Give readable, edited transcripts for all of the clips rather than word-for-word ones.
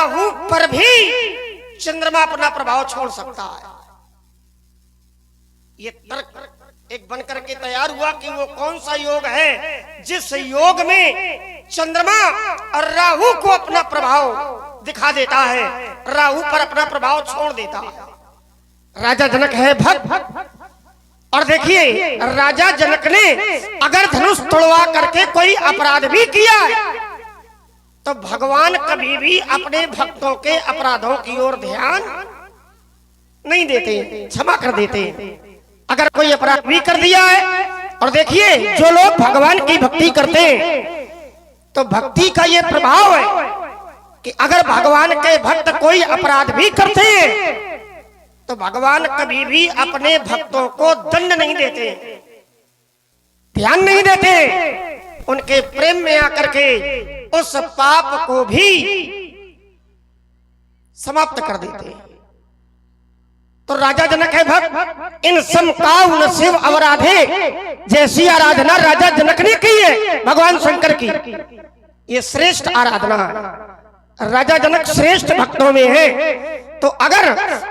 राहु पर भी चंद्रमा अपना प्रभाव छोड़ सकता है। ये तर्क एक बनकर के तैयार हुआ कि वो कौन सा योग है जिस योग में चंद्रमा और राहु को अपना प्रभाव दिखा देता है, राहु पर अपना प्रभाव छोड़ देता है। राजा जनक है भक्त, और देखिए राजा जनक ने अगर धनुष तोड़वा करके कोई अपराध भी किया तो भगवान कभी भी अपने भक्तों के अपराधों की ओर ध्यान नहीं देते, क्षमा कर देते। अगर कोई अपराध भी कर दिया है, और देखिए जो लोग भगवान की भक्ति करते हैं तो भक्ति का ये प्रभाव है कि अगर भगवान के भक्त कोई अपराध भी करते हैं तो भगवान कभी भी अपने भक्तों को दंड नहीं देते, ध्यान नहीं देते, उनके प्रेम में आकर के उस पाप को भी समाप्त कर देते हैं। तो राजा जनक है भक्त, इन समकाउ न शिव अवराधे, जैसी आराधना राजा जनक ने की है भगवान शंकर की, ये श्रेष्ठ आराधना। राजा जनक श्रेष्ठ भक्तों में है। तो अगर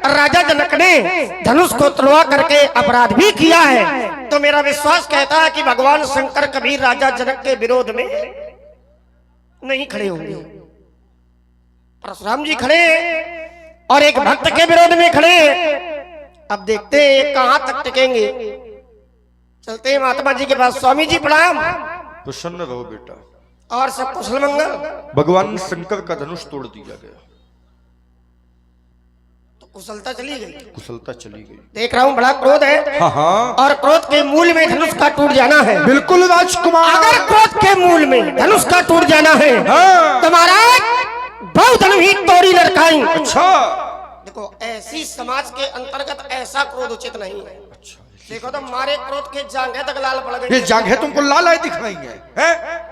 राजा जनक ने धनुष को तोड़वा करके अपराध भी किया है तो मेरा विश्वास कहता है कि भगवान शंकर कभी राजा जनक के विरोध में नहीं खड़े होंगे। परशुराम जी खड़े और एक भक्त के विरोध में खड़े। अब देखते हैं ये कहां तक टिकेंगे। चलते हैं महात्मा जी के पास। स्वामी जी प्रणाम। प्रसन्न रहो बेटा। और सब कुशल मंगल। भगवान शंकर का धनुष तोड़ दिया गया तो कुशलता चली गई, कुशलता चली गई। देख रहा हूँ बड़ा क्रोध है। हाँ। और क्रोध के मूल में धनुष का टूट जाना है। बिल्कुल राजकुमार। अगर क्रोध के मूल में धनुष का टूट जाना है तो महाराज बहुधन ही तोड़ी लड़काई। अच्छा देखो ऐसी समाज के अंतर्गत ऐसा क्रोध उचित नहीं है। अच्छा देखो तो मारे क्रोध के जांघें तक लाल पड़ गई। ये जांघें तुमको लाल आई दिख रही हैं?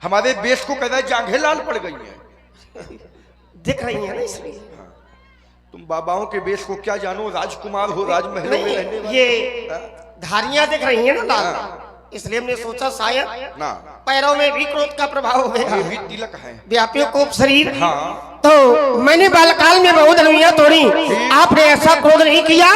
हमारे बेस को कहता है जांघें लाल पड़ गई हैं। दिख रही है ना, इसलिए तुम बाबाओं के बेस को क्या जानो, राजकुमार हो, राजमहल में रहने वाले। ये धारियां दिख रही है ना लाल, इसलिए हमने सोचा शायद ना पैरों में भी क्रोध का प्रभाव हो गया। ये भी तिलक है, व्यापियों को शरीर। हाँ। तो मैंने बालकाल में बहुत धनुइयां तोड़ी, आपने ऐसा क्रोध नहीं किया,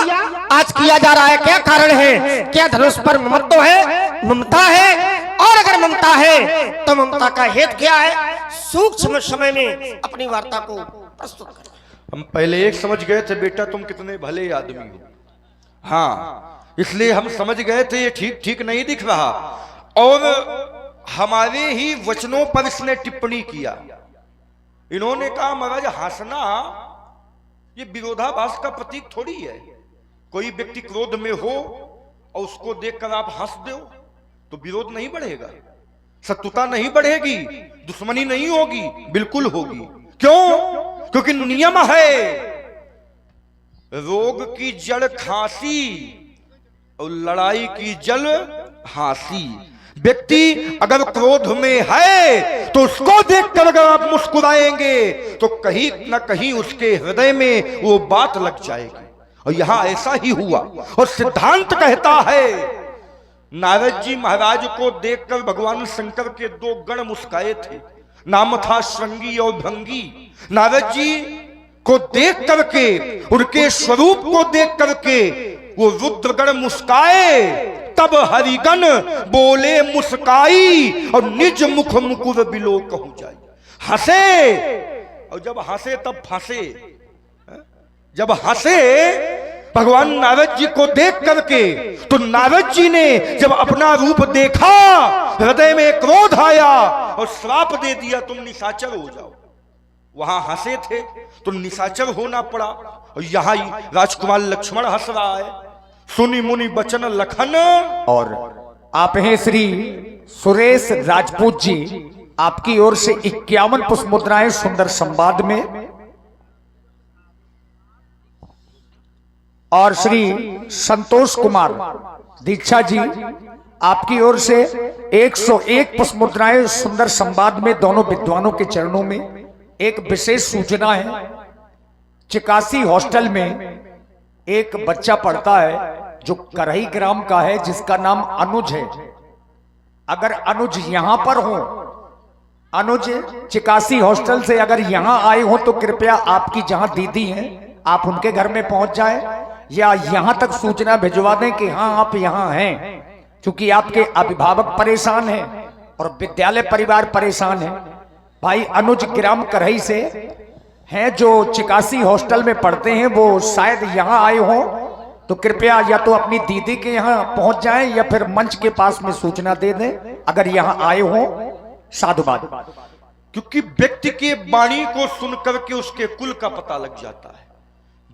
आज किया जा रहा है। क्या कारण है? क्या धनुष पर ममत्व है, ममता है? और अगर ममता है तो ममता का हेतु क्या है? सूक्ष्म समय में अपनी वार्ता को प्रस्तुत करें। हम पहले एक समझ गए थे बेटा तुम कितने भले आदमी हो, हाँ, इसलिए हम समझ गए थे ये ठीक ठीक नहीं दिख रहा। और हमारे ही वचनों पर इसने टिप्पणी किया। इन्होंने कहा महाराज हंसना ये विरोधाभास का प्रतीक थोड़ी है। कोई व्यक्ति क्रोध में हो और उसको देखकर आप हंस दो तो विरोध नहीं बढ़ेगा, शत्रुता नहीं बढ़ेगी, दुश्मनी नहीं होगी, बिल्कुल होगी। क्यों? क्योंकि नियम है, रोग की जड़ खांसी और लड़ाई की जड़ हांसी। व्यक्ति अगर क्रोध में है तो उसको देखकर अगर आप मुस्कुराएंगे तो कहीं न कहीं उसके हृदय में वो बात लग जाएगी। और यहां ऐसा ही हुआ। और सिद्धांत कहता है, नारद जी महाराज को देखकर भगवान शंकर के दो गण मुस्काए थे, नाम था श्रृंगी और भंगी। नारद जी को देख करके, उनके स्वरूप को देख करके वो रुद्रगण मुस्काए, तब हरिगण बोले मुस्काई और निज मुख मुकुर बिलो कहूं जाई। हंसे, और जब हंसे तब फंसे। जब हंसे भगवान नारद जी को देख करके, तो नारद जी ने जब अपना रूप देखा, हृदय में क्रोध आया और श्राप दे दिया, तुम निशाचर हो जाओ। वहां हंसे थे तो निशाचर होना पड़ा। और यहां राजकुमार लक्ष्मण हंस रहा है, सुनी मुनि बचन लखन। और आप हैं श्री सुरेश राजपूत जी, आपकी ओर से 51 पुष्प मुद्राएं सुंदर संवाद में। और श्री संतोष कुमार दीक्षा जी, आपकी ओर से 101 पुष्प मुद्राएं सुंदर संवाद में। दोनों विद्वानों के चरणों में एक विशेष सूचना है। चिकासी हॉस्टल में एक बच्चा पढ़ता है जो करही ग्राम का है, जिसका नाम अनुज है। अगर अनुज यहां पर हो, अनुज चिकासी हॉस्टल से अगर यहाँ आए हो तो कृपया आपकी जहाँ दीदी हैं आप उनके घर में पहुंच जाए या यहाँ तक सूचना भिजवा दें कि हाँ आप यहाँ हैं, क्योंकि आपके अभिभावक परेशान हैं और विद्यालय परिवार परेशान है। भाई अनुज ग्राम करही से हैं जो चिकासी हॉस्टल में पढ़ते हैं, वो शायद यहाँ आए हो तो कृपया या तो अपनी दीदी के यहाँ पहुंच जाएं या फिर मंच के पास में सूचना दे दें अगर यहाँ आए हो। साधुवाद। क्योंकि व्यक्ति के वाणी को सुनकर के उसके कुल का पता लग जाता है,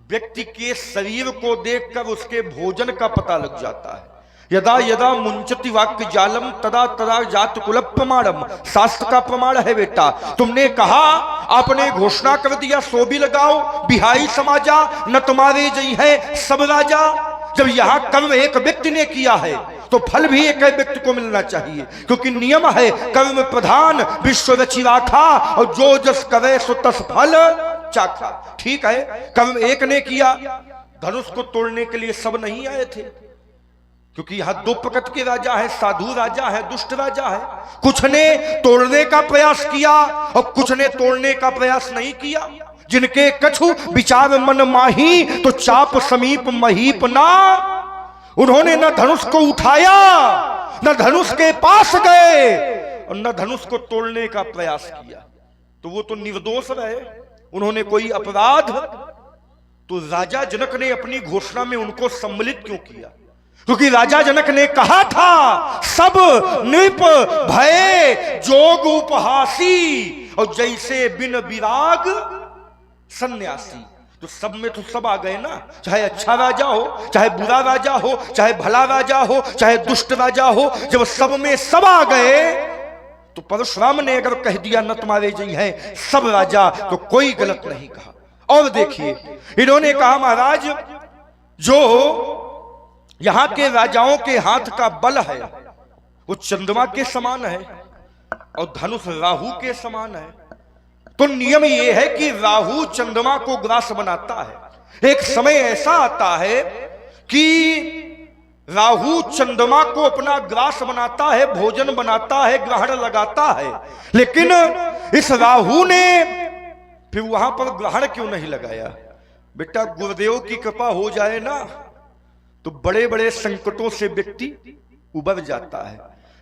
व्यक्ति के शरीर को देखकर उसके भोजन का पता लग जाता है। यदा यदा मुंचति वाक्य जालम तदा तदा जात कुल प्रमाणम, शास्त्र का प्रमाण है बेटा। तुमने कहा, आपने घोषणा कर दिया, सो भी लगाओ बिहाई समाजा न तुम्हारे जई है सब राजा। जब यहां कर्म एक व्यक्ति ने किया है तो फल भी एक व्यक्ति को मिलना चाहिए, क्योंकि नियम है कर्म प्रधान विश्व रचि राखा, और जो जस करे सो तस फल चाखा। ठीक है, कर्म एक ने किया, धनुष को तोड़ने के लिए सब नहीं आए थे, क्योंकि यहां दो प्रकृति के राजा है, साधु राजा है, दुष्ट राजा है। कुछ ने तोड़ने का प्रयास किया और कुछ ने तोड़ने का प्रयास नहीं किया। जिनके कछु विचार मन माही तो चाप समीप महीप ना, उन्होंने न धनुष को उठाया न धनुष के पास गए और न धनुष को तोड़ने का प्रयास किया, तो वो तो निर्दोष रहे, उन्होंने कोई अपराध। तो राजा जनक ने अपनी घोषणा में उनको सम्मिलित क्यों किया? क्योंकि राजा जनक ने कहा था सब नृप भय जोग उपहासी, और जैसे बिन विराग सन्यासी। तो सब में तो सब आ गए ना, चाहे अच्छा राजा हो, चाहे बुरा राजा हो, चाहे भला राजा हो, चाहे दुष्ट राजा हो। जब सब में सब आ गए तो परशुराम ने अगर कह दिया न तुम्हारे जई है सब राजा, तो कोई गलत नहीं कहा। और देखिए, इन्होंने कहा महाराज जो यहां के राजाओं के हाथ का बल है वो चंद्रमा के समान है और धनुष राहु के समान है। तो नियम यह है कि राहु चंद्रमा को ग्रास बनाता है। एक समय ऐसा आता है कि राहु चंद्रमा को अपना ग्रास बनाता है, भोजन बनाता है, ग्रहण लगाता है। लेकिन इस राहु ने फिर वहां पर ग्रहण क्यों नहीं लगाया? बेटा, गुरुदेव की कृपा हो जाए ना तो बड़े बड़े संकटों से व्यक्ति उबर जाता है।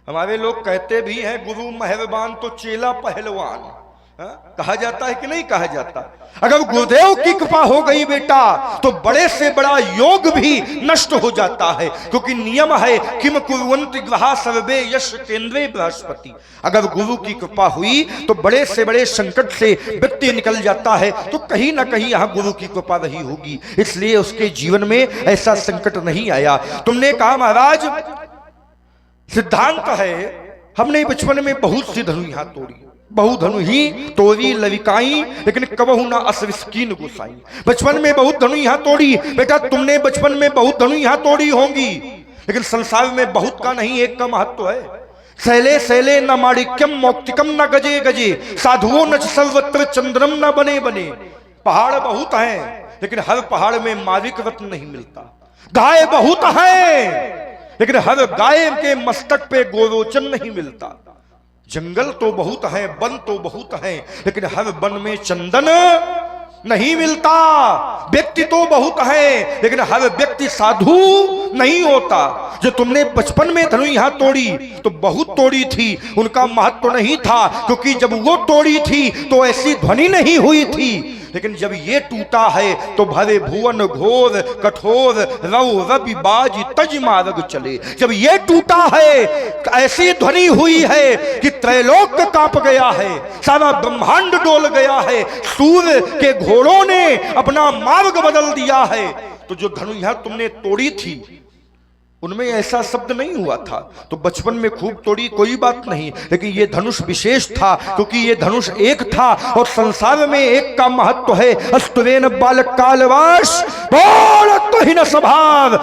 हमारे लोग कहते भी हैं गुरु मेहरबान तो चेला पहलवान। कहा जाता है कि नहीं कहा जाता? अगर गुरुदेव की कृपा हो गई बेटा तो बड़े से बड़ा योग भी नष्ट हो जाता है, क्योंकि नियम है किम कुर्वन्ति ग्रहा सर्वे यश केंद्रे बृहस्पति। अगर गुरु की कृपा हुई तो बड़े से बड़े संकट से व्यक्ति निकल जाता है, तो कहीं ना कहीं यहां गुरु की कृपा रही होगी, इसलिए उसके जीवन में ऐसा संकट नहीं आया। तुमने कहा महाराज सिद्धांत है, हमने बचपन में बहुत सी धनु यहां तोड़ी, बहु धनु ही तोड़ी लविकाई, लेकिन कबहू ना असविस्कीन गुसाई। बचपन में बहुत धनु यहां तोड़ी। बेटा, तुमने बचपन में बहुत धनु यहां तोड़ी होंगी, लेकिन संसार में बहुत का नहीं एक का महत्व है। शैले शैले न माणिक्यम मौक्तिकम न गजे गजे, साधुओं न सर्वत्र चंद्रम न बने बने। पहाड़ बहुत हैं, लेकिन हर पहाड़ में मारिक रत्न नहीं मिलता। गाय बहुत हैं, लेकिन हर गाय के मस्तक पे गोरोचन नहीं मिलता। जंगल तो बहुत है, वन तो बहुत है, लेकिन हर वन में चंदन नहीं मिलता। व्यक्ति तो बहुत है, लेकिन हर व्यक्ति साधु नहीं होता। जो तुमने बचपन में धनु यहां तोड़ी तो बहुत तोड़ी थी, उनका महत्व नहीं था, क्योंकि जब वो तोड़ी थी तो ऐसी ध्वनि नहीं हुई थी। लेकिन जब ये टूटा है तो भरे भुवन घोर कठोर रव रवि बाज तज मार्ग चले। जब ये टूटा है ऐसी ध्वनि हुई है कि त्रैलोक कांप गया है, सारा ब्रह्मांड डोल गया है, सूर्य के घोड़ों ने अपना मार्ग बदल दिया है। तो जो धनु यहां तुमने तोड़ी थी उनमें ऐसा शब्द नहीं हुआ था। तो बचपन में खूब तोड़ी कोई बात नहीं, लेकिन ये धनुष विशेष था, क्योंकि ये धनुष एक था और संसार में एक का महत्व है। अस्तुवेन बालक कालवास बोलत ही न स्वभाव,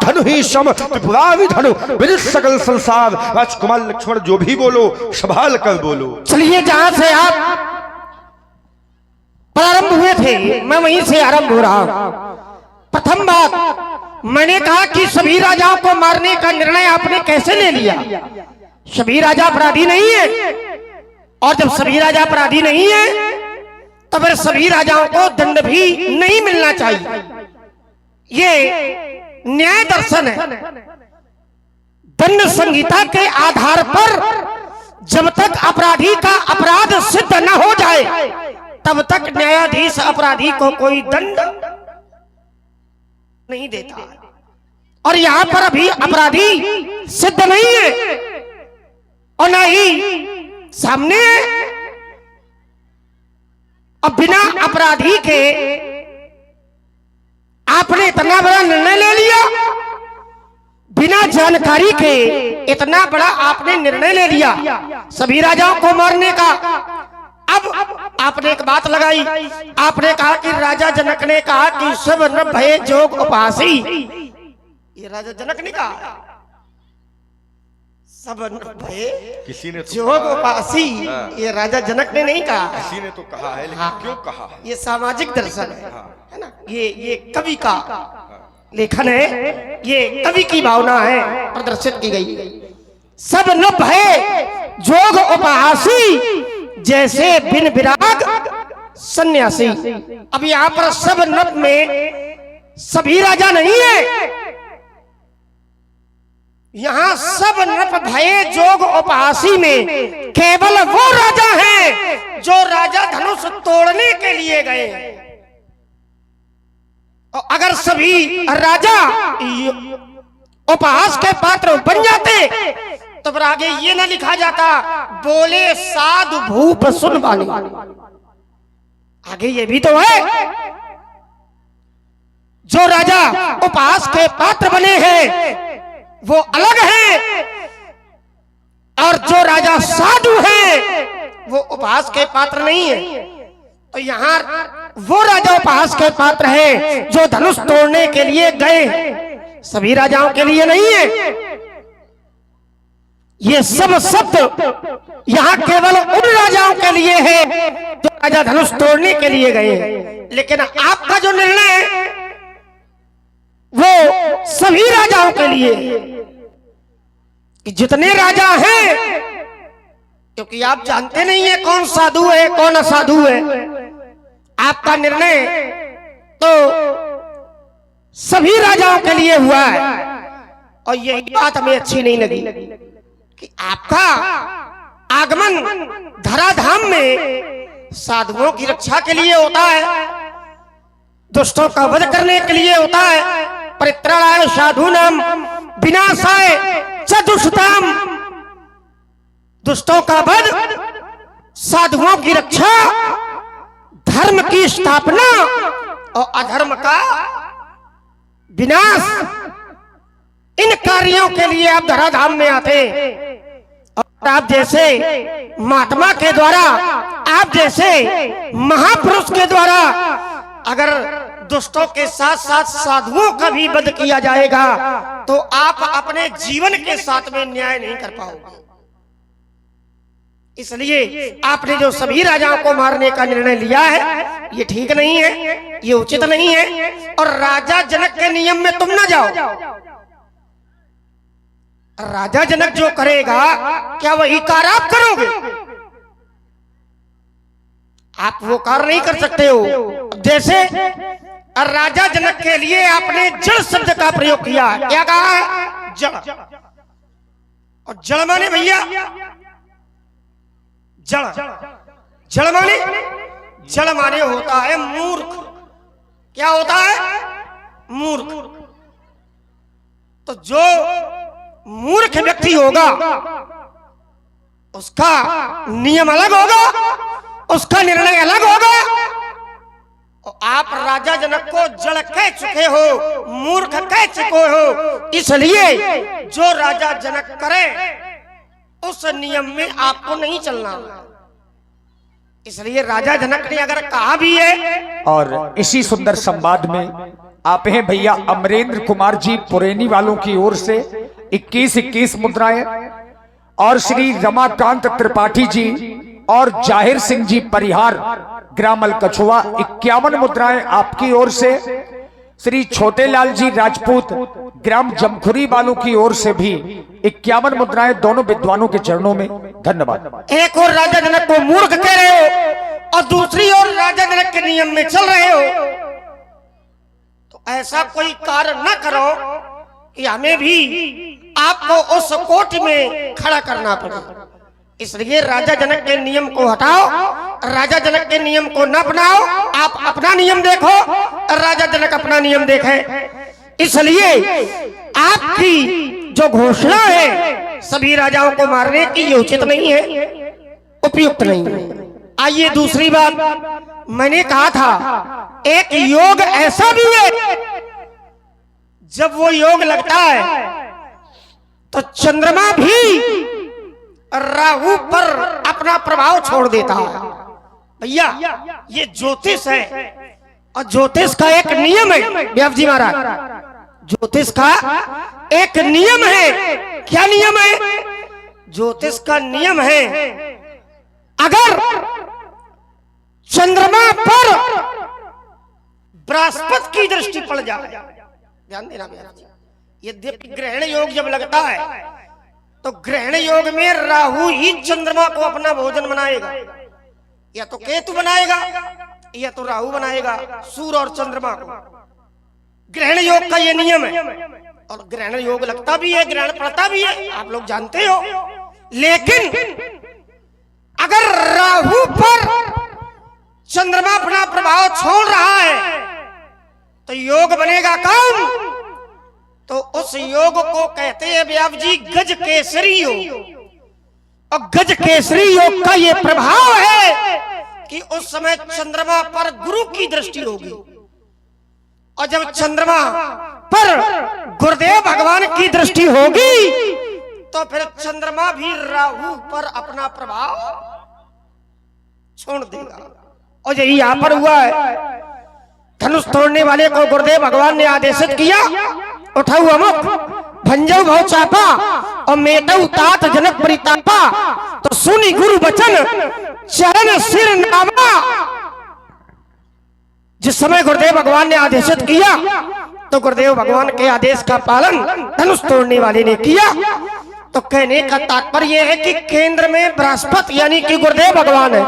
धनु ही सम त्रिपुरारि धनु विदित सकल संसार। राजकुमार लक्ष्मण जो भी बोलो संभाल कर बोलो। चलिए, जहां से आप प्रारंभ हुए थे मैं वहीं से आरंभ हो रहा हूं। प्रथम बात, मैंने कहा कि सभी राजाओं को मारने का निर्णय आपने कैसे ले लिया? सभी राजा अपराधी नहीं है और जब सभी राजा अपराधी नहीं है तो फिर सभी राजाओं को दंड भी नहीं मिलना चाहिए। ये न्याय दर्शन है। दंड संहिता के आधार पर जब तक अपराधी का अपराध सिद्ध न हो जाए तब तक न्यायाधीश अपराधी को कोई दंड नहीं देता। और यहां पर अभी अपराधी सिद्ध नहीं है और न ही सामने है। अब बिना अपराधी के आपने इतना बड़ा निर्णय ले लिया, बिना जानकारी के इतना बड़ा आपने निर्णय ले लिया सभी राजाओं को मारने का। अब आपने एक बात लगाई, आपने कहा कि राजा जनक ने कहा कि सब नर भय जोग उपहासी। ये राजा जनक ने कहा सब नर भय किसी ने तो जोग उपहासी, ये राजा जनक ने नहीं कहा। किसी ने तो कहा है, लेकिन क्यों कहा है? ये सामाजिक दर्शन है ना। ये कवि का लेखन है, ये कवि की भावना है प्रदर्शित की गई। सब नभ है जोग उपहासी, जैसे बिन विराग सन्यासी। अब यहाँ पर सब नभ में सभी राजा नहीं है, यहाँ सब नभ भय जोग उपहासी में केवल वो राजा हैं जो राजा धनुष तोड़ने के लिए गए। और अगर सभी राजा उपहास के पात्र बन जाते तो फिर आगे ये ना लिखा जाता बोले साधु भूप सुन वाणी। आगे ये भी तो है, जो राजा उपहास के पात्र बने हैं वो अलग है, और जो राजा साधु है वो उपहास के पात्र नहीं है। तो यहाँ वो राजा उपहास के पात्र है जो धनुष तोड़ने के लिए गए, सभी राजाओं के लिए नहीं है। ये सब शब्द यहाँ केवल उन राजाओं के लिए है जो राजा धनुष तोड़ने के लिए गए हैं। लेकिन आपका जो निर्णय है वो सभी राजाओं के लिए कि जितने राजा हैं, क्योंकि आप जानते नहीं है कौन साधु है कौन असाधु है। आपका निर्णय तो सभी राजाओं के लिए हुआ है। और यही बात हमें अच्छी नहीं लगी कि आपका आगमन धराधाम में साधुओं की रक्षा के लिए होता है, दुष्टों का वध करने के लिए होता है। परित्राणाय साधूनाम विनाशाय च दुष्टाम, दुष्टों का वध, साधुओं की रक्षा, धर्म की स्थापना और अधर्म का विनाश, इन कार्यों के लिए आप धराधाम में आते। और आप जैसे महात्मा के द्वारा, आप जैसे महापुरुष के द्वारा अगर दुष्टों के साथ साथ साधुओं का भी वध किया जाएगा तो आप अपने जीवन के साथ में न्याय नहीं कर पाओगे। इसलिए आपने जो सभी राजाओं को मारने का निर्णय लिया है ये ठीक नहीं है, ये उचित नहीं है। और राजा जनक के नियम में तुम ना जाओ। राजा जनक जो करेगा क्या वही कार्य आप करोगे? आप वो कार्य नहीं कर सकते हो। जैसे राजा जनक के लिए आपने जल शब्द का प्रयोग किया, क्या कहा है? जल। और जल माने भैया जल, जल माने, जल माने होता है मूर्ख। क्या होता है? मूर्ख। तो जो मूर्ख व्यक्ति होगा उसका नियम अलग होगा, उसका निर्णय अलग होगा। और आप राजा जनक को जड़ कह चुके हो, मूर्ख कह चुके हो, इसलिए जो राजा जनक करे उस नियम में आपको नहीं चलना। इसलिए राजा जनक ने अगर कहा भी है। और इसी सुंदर संवाद में आप हैं भैया अमरेंद्र कुमार जी पुरैनी वालों की ओर से 21-21 मुद्राएं, और श्री रमाकांत त्रिपाठी जी और जाहिर सिंह जी परिहार ग्रामल कछुआ 51 मुद्राएं आपकी ओर से। श्री छोटेलाल जी राजपूत ग्राम जमखुरी वालों की ओर से भी 51 मुद्राएं दोनों विद्वानों के चरणों में। धन्यवाद। एक और राजा जनक को मूर्ख कह रहे हो और दूसरी ओर राजा जनक के नियम में चल रहे हो, तो ऐसा कोई कार्य न करो कि हमें भी आपको उस कोटि में खड़ा करना पड़े। इसलिए राजा जनक के नियम को हटाओ, राजा जनक के नियम को न अपनाओ, आप अपना नियम देखो, राजा जनक अपना नियम देखे। इसलिए आपकी जो घोषणा है सभी राजाओं को मारने की, ये उचित नहीं है, उपयुक्त नहीं है। आइए दूसरी बात, मैंने कहा था एक योग ऐसा भी है जब वो योग लगता है तो चंद्रमा भी राहु पर अपना प्रभाव छोड़ देता है। भैया ये ज्योतिष है और ज्योतिष का एक नियम है व्यास जी महाराज, ज्योतिष का एक नियम है। क्या नियम है? ज्योतिष का नियम है अगर चंद्रमा पर बृहस्पति की दृष्टि पड़ जाए, ध्यान देना व्यास जी, यद्यपि ग्रहण योग जब लगता है तो ग्रहण योग में राहु ही चंद्रमा को अपना भोजन बनाएगा, या तो केतु बनाएगा या तो राहु बनाएगा सूर्य और चंद्रमा को। ग्रहण योग का ये नियम है और ग्रहण योग लगता भी है, ग्रहण पड़ता भी है, आप लोग जानते हो। लेकिन अगर राहु पर चंद्रमा अपना प्रभाव छोड़ रहा है तो योग बनेगा कौन? तो उस योग को कहते हैं व्यास जी गज केसरी योग। और गज केसरी योग का ये प्रभाव है कि उस समय चंद्रमा पर गुरु की दृष्टि होगी, और जब चंद्रमा पर गुरुदेव भगवान की दृष्टि होगी तो फिर चंद्रमा भी राहु पर अपना प्रभाव छोड़ देगा। और यही यहां पर हुआ है, धनुष तोड़ने वाले को गुरुदेव भगवान ने आदेशित किया, उठाऊ अमुक भंजऊ भव चापा और मेटऊ तात जनक परितापा, तो सुनी गुरु बचन चरण सिर नामा। जिस समय गुरुदेव भगवान ने आदेशित किया तो गुरुदेव भगवान के आदेश का पालन धनुष तोड़ने वाले ने किया। तो कहने का तात्पर्य है कि केंद्र में बृहस्पति यानी कि गुरुदेव भगवान है,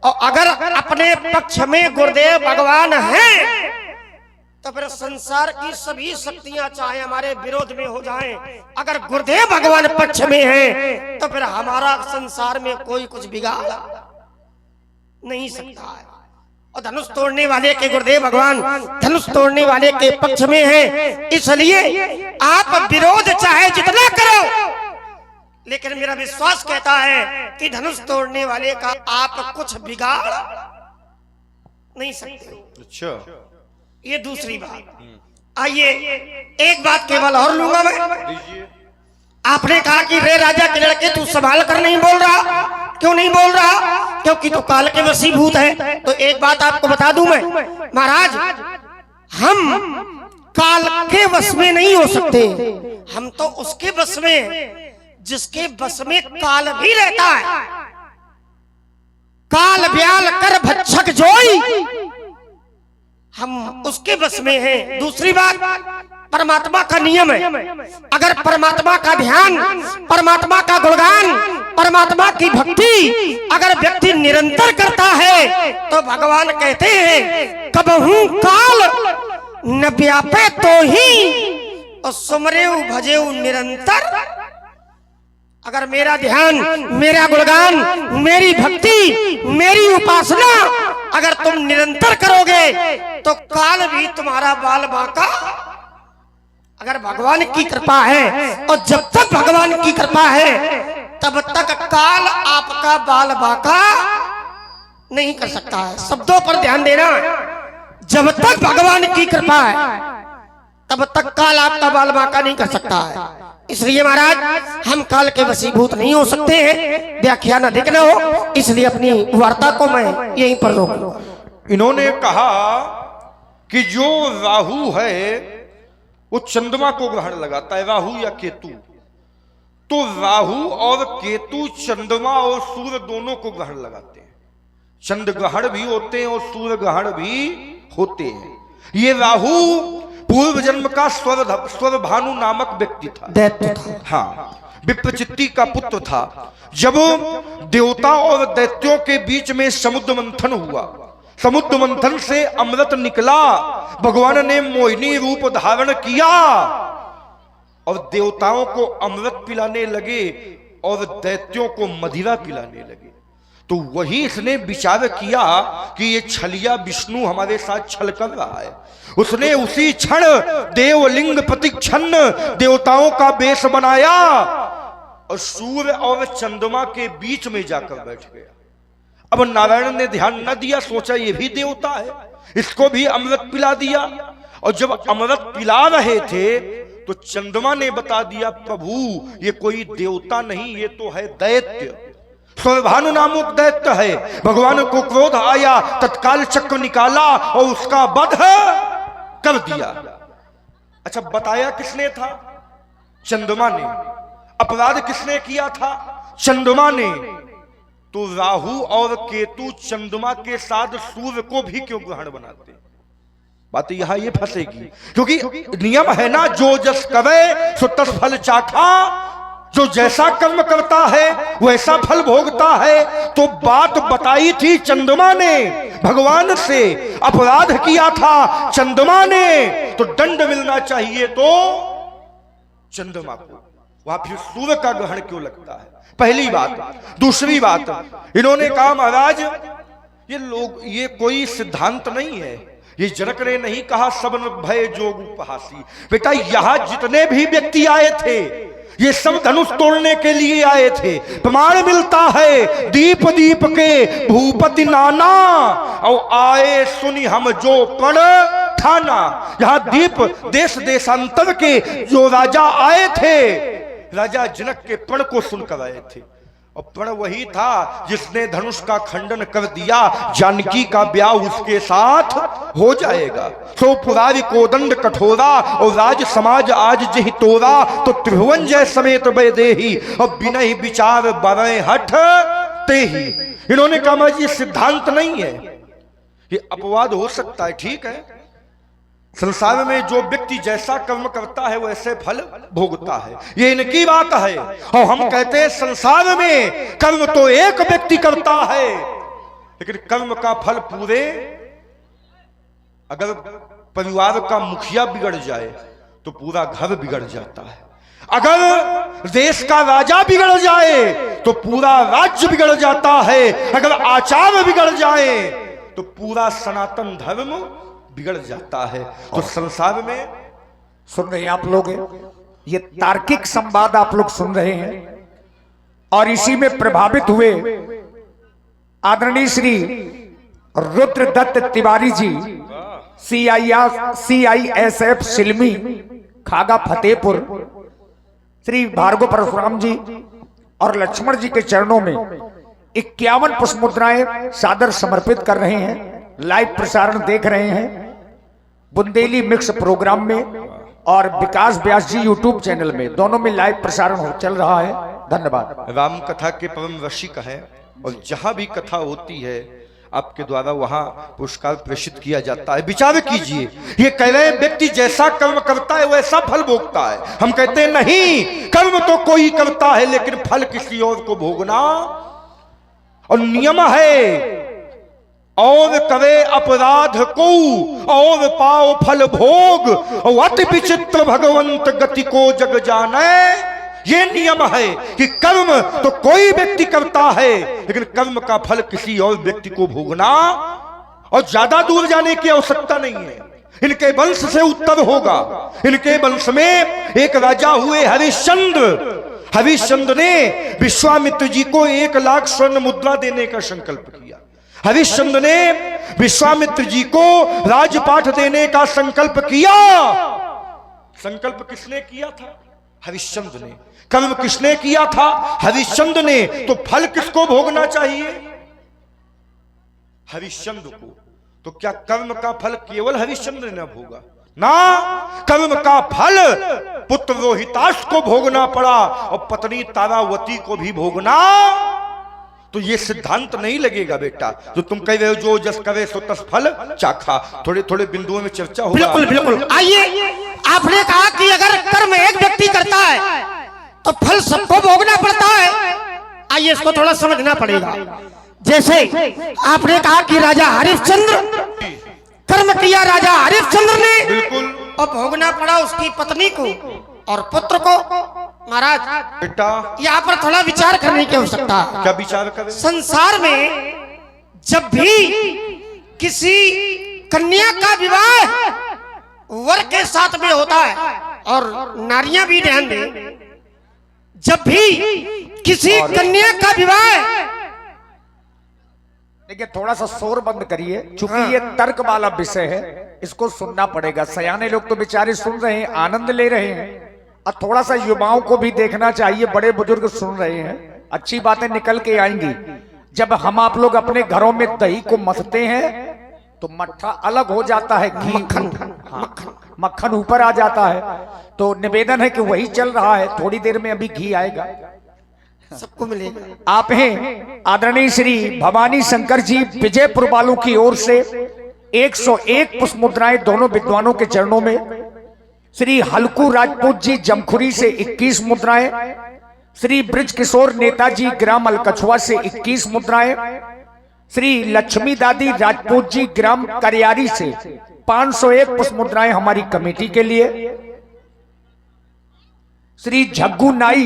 और अगर अपने पक्ष में गुरुदेव भगवान हैं तो फिर संसार की सभी शक्तियां चाहे हमारे विरोध में हो जाएं, अगर गुरुदेव भगवान पक्ष में हैं तो फिर हमारा संसार में कोई कुछ बिगाड़ नहीं सकता है। और धनुष तोड़ने वाले के गुरुदेव भगवान धनुष तोड़ने वाले के पक्ष में हैं, इसलिए आप विरोध चाहे जितना करो, लेकिन मेरा विश्वास कहता है कि धनुष तोड़ने वाले का आप कुछ बिगाड़ नहीं सकते। अच्छा, ये दूसरी बात। आइए एक बात केवल और लूंगा मैं। आपने कहा कि रे राजा के लड़के तू संभाल कर नहीं बोल रहा, क्यों नहीं बोल रहा? क्योंकि तू काल के वशीभूत है। तो एक बात आपको बता दूं मैं महाराज, हम काल के वश में नहीं हो सकते, हम तो उसके वश में जिसके बस में काल भी रहता है। काल ब्याल कर भक्षक जोई, हम उसके बस में हैं। दूसरी बात, परमात्मा का नियम है, अगर परमात्मा का ध्यान, परमात्मा का गुणगान, परमात्मा की भक्ति अगर व्यक्ति निरंतर करता है तो भगवान कहते हैं कबहू काल न व्यापे तो ही और सुमरेऊ भजेऊ निरंतर। अगर मेरा ध्यान, मेरा गुणगान, मेरी भक्ति, मेरी उपासना अगर तुम निरंतर करोगे तो काल भी तुम्हारा बाल बांका, अगर भगवान की कृपा है। और जब तक भगवान की कृपा है तब तक काल आपका बाल बांका नहीं कर सकता है। शब्दों पर ध्यान देना, जब तक भगवान की कृपा है तब तक काल आपका बाल बांका नहीं कर सकता है। इसलिए महाराज हम काल के वशीभूत नहीं हो सकते हैं, व्याख्यान अधिक न हो, इसलिए अपनी वार्ता को मैं यहीं पर रोक। इन्होंने कहा कि जो राहु है वो चंद्रमा को ग्रहण लगाता है, राहु या केतु। तो राहु और केतु चंद्रमा और सूर्य दोनों को ग्रहण लगाते हैं। चंद्र ग्रहण भी होते हैं और सूर्य ग्रहण भी होते हैं। ये राहु पूर्व जन्म का स्वरभानु नामक व्यक्ति था, दैत्य था। हाँ, विप्रचित्ति का पुत्र था। जब देवता और दैत्यों के बीच में समुद्र मंथन हुआ, समुद्र मंथन से अमृत निकला, भगवान ने मोहिनी रूप धारण किया और देवताओं को अमृत पिलाने लगे और दैत्यों को मदिरा पिलाने लगे। तो वही इसने विचार किया कि ये छलिया विष्णु हमारे साथ छल कर रहा है। उसने उसी क्षण देवलिंग प्रतिक्षण देवताओं का वेश बनाया और सूर्य और चंद्रमा के बीच में जाकर बैठ गया। अब नारायण ने ध्यान न दिया, सोचा ये भी देवता है, इसको भी अमृत पिला दिया। और जब अमृत पिला रहे थे तो चंद्रमा ने बता दिया, प्रभु ये कोई देवता नहीं, ये तो है दैत्य, स्वरभानु नामक दैत्य है। भगवान को क्रोध आया, तत्काल चक्र निकाला और उसका वध कर दिया। अच्छा, बताया किसने था? चंद्रमा ने। अपराध किसने किया था? चंद्रमा ने। तो राहु और केतु चंद्रमा के साथ सूर्य को भी क्यों ग्रहण बनाते? बात यहां ये फंसेगी, क्योंकि नियम है ना, जो जस करे सो तस फल चाखा। जो जैसा कर्म करता है वैसा फल भोगता है। तो बात बताई थी चंद्रमा ने, भगवान से अपराध किया था चंद्रमा ने, तो दंड मिलना चाहिए तो चंद्रमा को। वहां फिर सूर्य का ग्रहण क्यों लगता है? पहली बात। दूसरी बात, इन्होंने कहा महाराज ये लोग, ये कोई सिद्धांत नहीं है, ये जनक ने नहीं कहा सबन भय जोग उपहासी। बेटा, यहां जितने भी व्यक्ति आए थे ये सब धनुष तोड़ने के लिए आए थे। प्रमाण मिलता है दीप दीप के भूपति नाना, और आए सुनी हम जो प्रण ठाना। यहां दीप देश देशांतर के जो राजा आए थे, राजा जनक के प्रण को सुनकर आए थे। और प्रण वही था जिसने धनुष का खंडन कर दिया, जानकी का ब्याह उसके साथ हो जाएगा। सो पुरारी कोदंड कठोरा और राज समाज आज जही तोरा, तो त्रिभुवन जय समेत बय देही और बिना ही विचार बरय हठ ते ही। इन्होंने कहा ये सिद्धांत नहीं है, ये अपवाद हो सकता है, ठीक है। संसार में जो व्यक्ति जैसा कर्म करता है वैसे फल भोगता है, ये इनकी बात है। और हम कहते हैं संसार में कर्म तो एक व्यक्ति करता है, लेकिन कर्म का फल पूरे, अगर परिवार का मुखिया बिगड़ जाए तो पूरा घर बिगड़ जाता है। अगर देश का राजा बिगड़ जाए तो पूरा राज्य बिगड़ जाता है। अगर आचार बिगड़ जाए तो पूरा सनातन धर्म बिगड़ जाता है। तो संसार में सुन रहे हैं आप लोग, ये तार्किक संवाद आप लोग सुन रहे हैं और इसी में प्रभावित हुए आदरणीय श्री रुद्रदत्त तिवारी जी, CISF सिलमी खागा फतेहपुर, श्री भार्गव परशुराम जी और लक्ष्मण जी के चरणों में 51 पुष्पमुद्राएं सादर समर्पित कर रहे हैं। लाइव प्रसारण देख रहे हैं बुंदेली मिक्स प्रोग्राम में और विकास व्यास जी यूट्यूब चैनल में, दोनों में लाइव प्रसारण चल रहा है। धन्यवाद। राम कथा के परम रसिक है और जहां भी कथा होती है आपके द्वारा वहां पुरस्कार प्रेषित किया जाता है। विचार कीजिए, ये कह रहे हैं व्यक्ति जैसा कर्म करता है वैसा फल भोगता है। हम कहते हैं नहीं, कर्म तो कोई करता है लेकिन फल किसी और को भोगना। और नियम है, और करे अपराध को और पाओ फल भोग, और अति विचित्र भगवंत गति को जग जाने। ये नियम है कि कर्म तो कोई व्यक्ति करता है लेकिन कर्म का फल किसी और व्यक्ति को भोगना। और ज्यादा दूर जाने की आवश्यकता नहीं है, इनके वंश से उत्तर होगा। इनके वंश में एक राजा हुए हरिश्चंद्र। हरिश्चंद्र ने विश्वामित्र जी को 1 लाख स्वर्ण मुद्रा देने का संकल्प किया। हरिश्चंद्र ने विश्वामित्र जी को राजपाठ देने का संकल्प किया। संकल्प किसने किया था? हरिश्चंद्र ने। कर्म किसने किया था? हरिश्चंद्र ने। तो फल किसको भोगना चाहिए? हरिश्चंद्र को। तो क्या कर्म का फल केवल हरिश्चंद्र ने भोगा? ना, कर्म का फल पुत्र रोहिताश को भोगना पड़ा और पत्नी तारावती को भी भोगना तो ये सिद्धांत नहीं लगेगा बेटा जो तुम कह रहे हो, जो जस करे सो तस फल चाखा। थोड़े थोड़े बिंदुओं में चर्चा होगा। बिल्कुल बिल्कुल। आइए, आपने कहा कि अगर कर्म एक व्यक्ति करता है तो फल सबको भोगना पड़ता है। आइए, इसको थोड़ा समझना पड़ेगा। जैसे आपने कहा कि राजा हरिश्चंद्र कर्म किया, राजा हरिश्चंद्र ने, बिल्कुल, और भोगना पड़ा उसकी पत्नी को और पुत्र को। महाराज बेटा यहाँ पर थोड़ा विचार करने की आवश्यकता है। क्या विचार करें? संसार में जब भी किसी कन्या का विवाह वर के साथ में होता है, और नारियां भी ध्यान दें, जब भी किसी कन्या का विवाह, देखिए थोड़ा सा शोर बंद करिए, चूंकि ये तर्क वाला विषय है, इसको सुनना पड़ेगा। सयाने लोग तो बेचारे सुन रहे हैं, आनंद ले रहे हैं, और थोड़ा सा युवाओं को भी देखना चाहिए, बड़े बुजुर्ग सुन रहे हैं, अच्छी बातें निकल के आएंगी। जब हम आप लोग अपने घरों में दही को मथते हैं तो मट्ठा अलग हो जाता है, घी मक्खन ऊपर आ जाता है। तो निवेदन है कि वही चल रहा है, थोड़ी देर में अभी घी आएगा, सबको मिलेगा। आप हैं आदरणीय श्री भवानी शंकर जी विजयपुर वालों की ओर से 101 पुष्प मुद्राएं दोनों विद्वानों के चरणों में। श्री हल्कू राजपूत जी जमखुरी से 21 मुद्राएं, श्री ब्रिज किशोर नेताजी ग्राम अलकछुआ से 21 मुद्राएं, श्री लक्ष्मी दादी राजपूत जी ग्राम करियारी से 501 पुष्प मुद्राएं हमारी कमेटी के लिए। श्री झग्गू नाई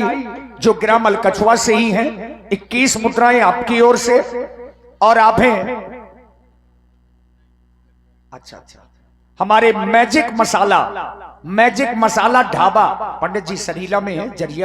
जो ग्राम अलकछुआ से ही हैं, 21 मुद्राएं आपकी ओर से। और आप हैं अच्छा हमारे मैजिक मसाला ढाबा, पंडित जी सरीला में है, जरिया